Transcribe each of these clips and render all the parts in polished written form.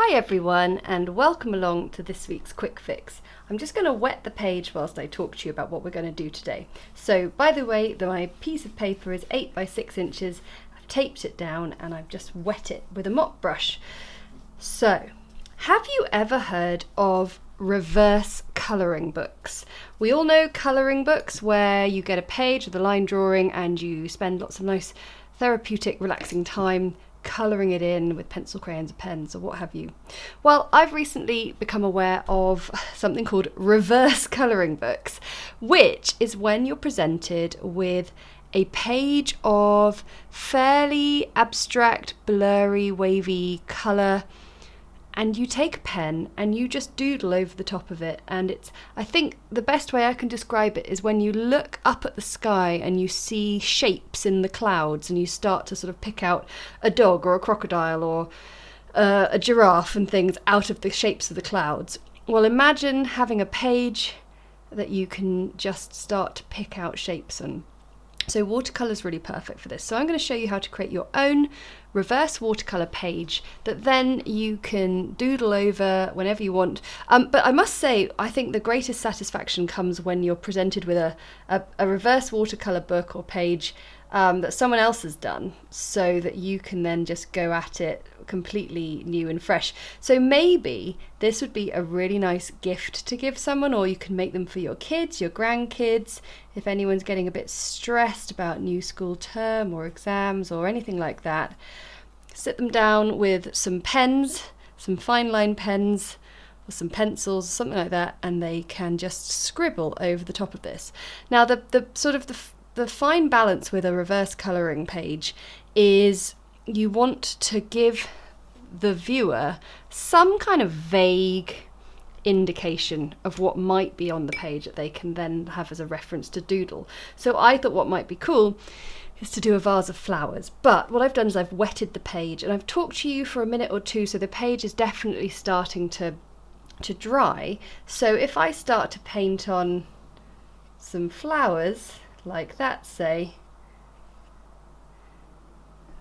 Hi everyone, and welcome along to this week's quick fix. I'm just going to wet the page whilst I talk to you about what we're going to do today. So by the way, my piece of paper is 8 by 6 inches. I've taped it down and I've just wet it with a mop brush. So, have you ever heard of reverse colouring books? We all know colouring books where you get a page with a line drawing and you spend lots of nice therapeutic relaxing time colouring it in with pencil, crayons, pens, or what have you. Well, I've recently become aware of something called reverse colouring books, which is when you're presented with a page of fairly abstract, blurry, wavy colour, and you take a pen and you just doodle over the top of it. And I think the best way I can describe it is when you look up at the sky and you see shapes in the clouds and you start to sort of pick out a dog or a crocodile or a giraffe and things out of the shapes of the clouds. Well, imagine having a page that you can just start to pick out shapes on. So watercolour is really perfect for this. So I'm going to show you how to create your own reverse watercolour page that then you can doodle over whenever you want. But I must say, I think the greatest satisfaction comes when you're presented with a reverse watercolour book or page that someone else has done, so that you can then just go at it completely new and fresh. So maybe this would be a really nice gift to give someone, or you can make them for your kids, your grandkids, if anyone's getting a bit stressed about new school term or exams or anything like that. Sit them down with some pens, some fine line pens, or some pencils, something like that, and they can just scribble over the top of this. Now the fine balance with a reverse colouring page is you want to give the viewer some kind of vague indication of what might be on the page that they can then have as a reference to doodle. So I thought what might be cool is to do a vase of flowers. But what I've done is I've wetted the page and I've talked to you for a minute or two, so the page is definitely starting to dry. So if I start to paint on some flowers like that, say,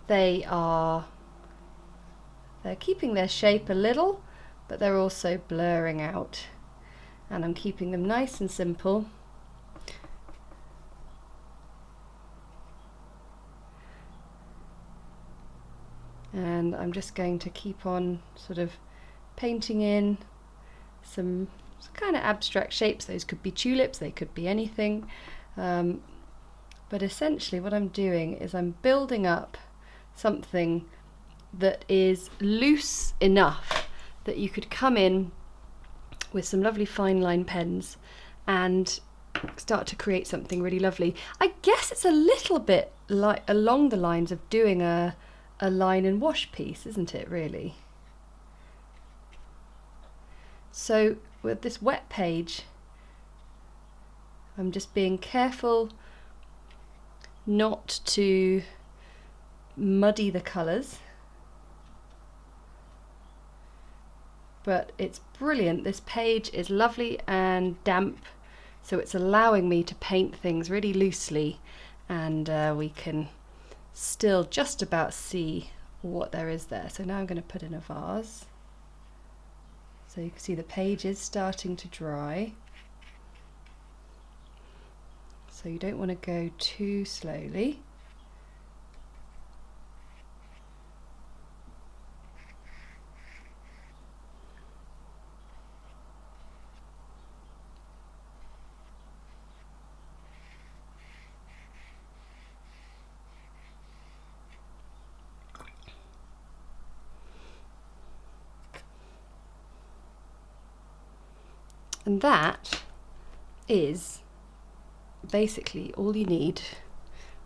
they're keeping their shape a little, but they're also blurring out, and I'm keeping them nice and simple. And I'm just going to keep on sort of painting in some kind of abstract shapes. Those could be tulips, they could be anything. But essentially what I'm doing is I'm building up something that is loose enough that you could come in with some lovely fine line pens and start to create something really lovely. I guess it's a little bit like along the lines of doing a line and wash piece, isn't it, really? So with this wet page, I'm just being careful not to muddy the colours, but it's brilliant. This page is lovely and damp, so it's allowing me to paint things really loosely, and we can still just about see what there is there. So now I'm going to put in a vase, so you can see the page is starting to dry. So you don't want to go too slowly. And that is basically all you need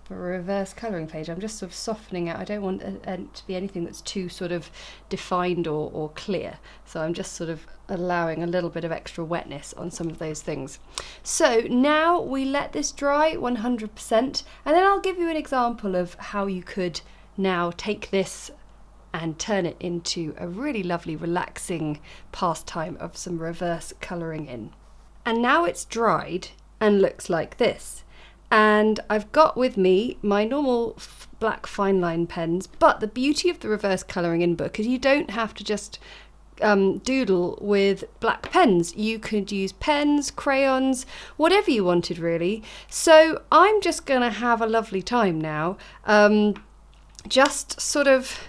for a reverse colouring page. I'm just sort of softening it. I don't want it to be anything that's too sort of defined or clear, so I'm just sort of allowing a little bit of extra wetness on some of those things. So now we let this dry 100%, and then I'll give you an example of how you could now take this and turn it into a really lovely relaxing pastime of some reverse colouring in. And now it's dried and looks like this. And I've got with me my normal black fine line pens, but the beauty of the reverse colouring in book is you don't have to just doodle with black pens. You could use pens, crayons, whatever you wanted really. So I'm just going to have a lovely time now, just sort of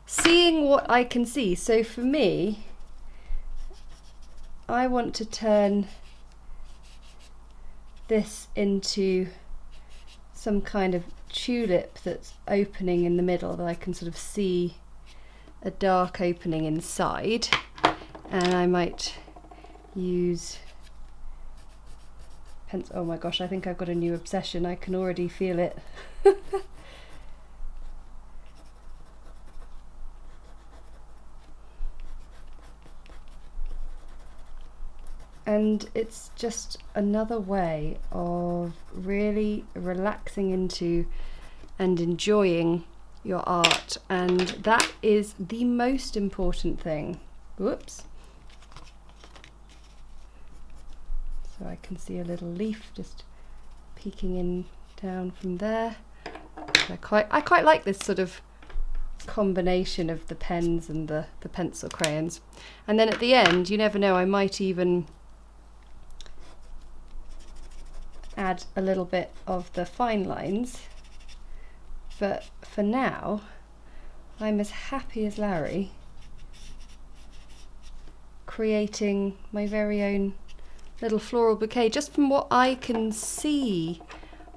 seeing what I can see. So for me, I want to turn this into some kind of tulip that's opening in the middle, that I can sort of see a dark opening inside, and I might use pencil. Oh my gosh, I think I've got a new obsession. I can already feel it. And it's just another way of really relaxing into and enjoying your art, and that is the most important thing. Whoops. So I can see a little leaf just peeking in down from there. I quite like this sort of combination of the pens and the pencil crayons. And then at the end, you never know, I might even add a little bit of the fine lines, but for now I'm as happy as Larry creating my very own little floral bouquet just from what I can see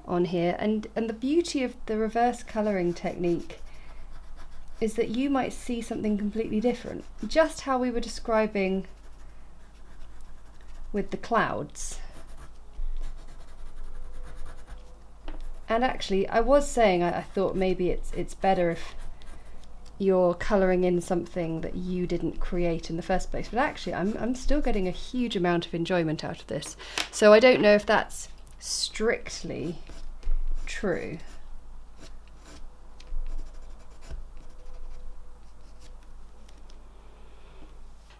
on here. And the beauty of the reverse colouring technique is that you might see something completely different, just how we were describing with the clouds. And actually, I was saying I thought maybe it's better if you're colouring in something that you didn't create in the first place. But actually, I'm still getting a huge amount of enjoyment out of this. So I don't know if that's strictly true.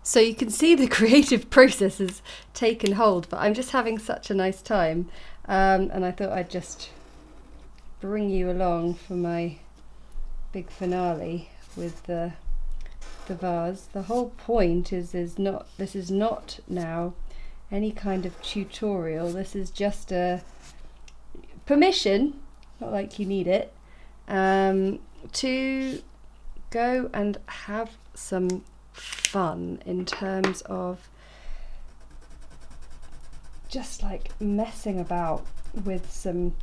So you can see the creative process has taken hold, but I'm just having such a nice time. And I thought I'd just bring you along for my big finale with the vase. The whole point is not, this is not now any kind of tutorial. This is just a permission, not like you need it, to go and have some fun in terms of just like messing about with some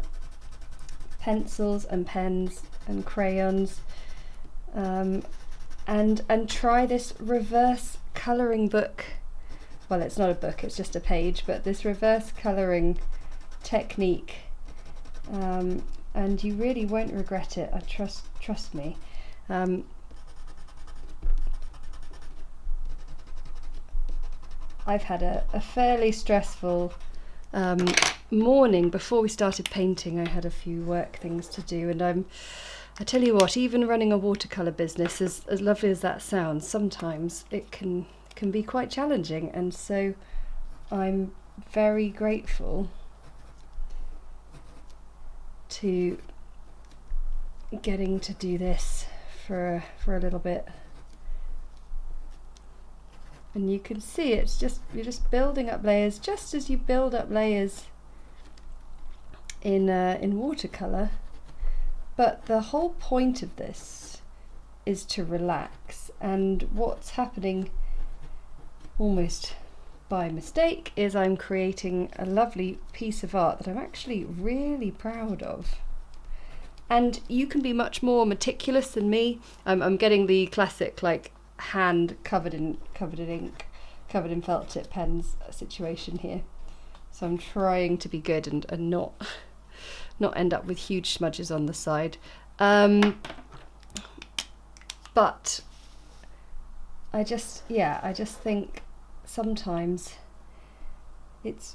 pencils and pens and crayons, and try this reverse colouring book. Well, it's not a book, it's just a page, but this reverse colouring technique, and you really won't regret it. I trust me. I've had a fairly stressful morning before we started painting. I had a few work things to do, and I tell you what, even running a watercolour business, as lovely as that sounds, sometimes it can be quite challenging, and so I'm very grateful to getting to do this for a little bit. And you can see you're just building up layers, just as you build up layers in watercolour. But the whole point of this is to relax, and what's happening almost by mistake is I'm creating a lovely piece of art that I'm actually really proud of. And you can be much more meticulous than me. I'm getting the classic like hand covered in ink, covered in felt tip pens situation here. So I'm trying to be good and not end up with huge smudges on the side. But I just think sometimes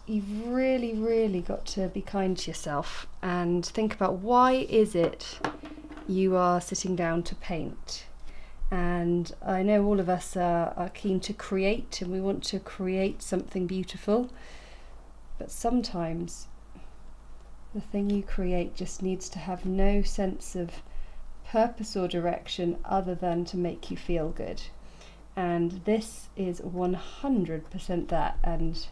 you've really got to be kind to yourself and think about, why is it you are sitting down to paint? And I know all of us are keen to create, and we want to create something beautiful, but sometimes the thing you create just needs to have no sense of purpose or direction other than to make you feel good. and this is 100% that, and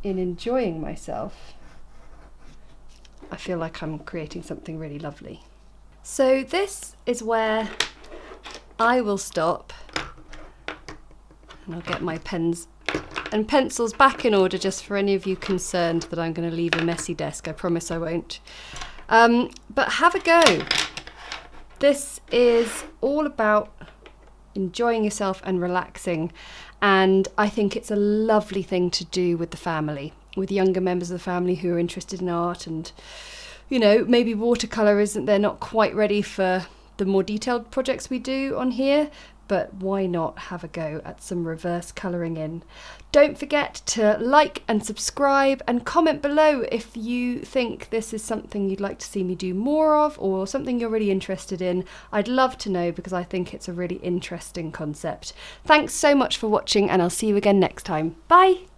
in enjoying myself, I feel like I'm creating something really lovely. So this is where I will stop, and I'll get my pens and pencils back in order just for any of you concerned that I'm going to leave a messy desk. I promise I won't. But have a go. This is all about enjoying yourself and relaxing, and I think it's a lovely thing to do with the family, with younger members of the family who are interested in art, and maybe watercolour they're not quite ready for the more detailed projects we do on here, but why not have a go at some reverse colouring in. Don't forget to like and subscribe and comment below if you think this is something you'd like to see me do more of, or something you're really interested in. I'd love to know, because I think it's a really interesting concept. Thanks so much for watching, and I'll see you again next time. Bye!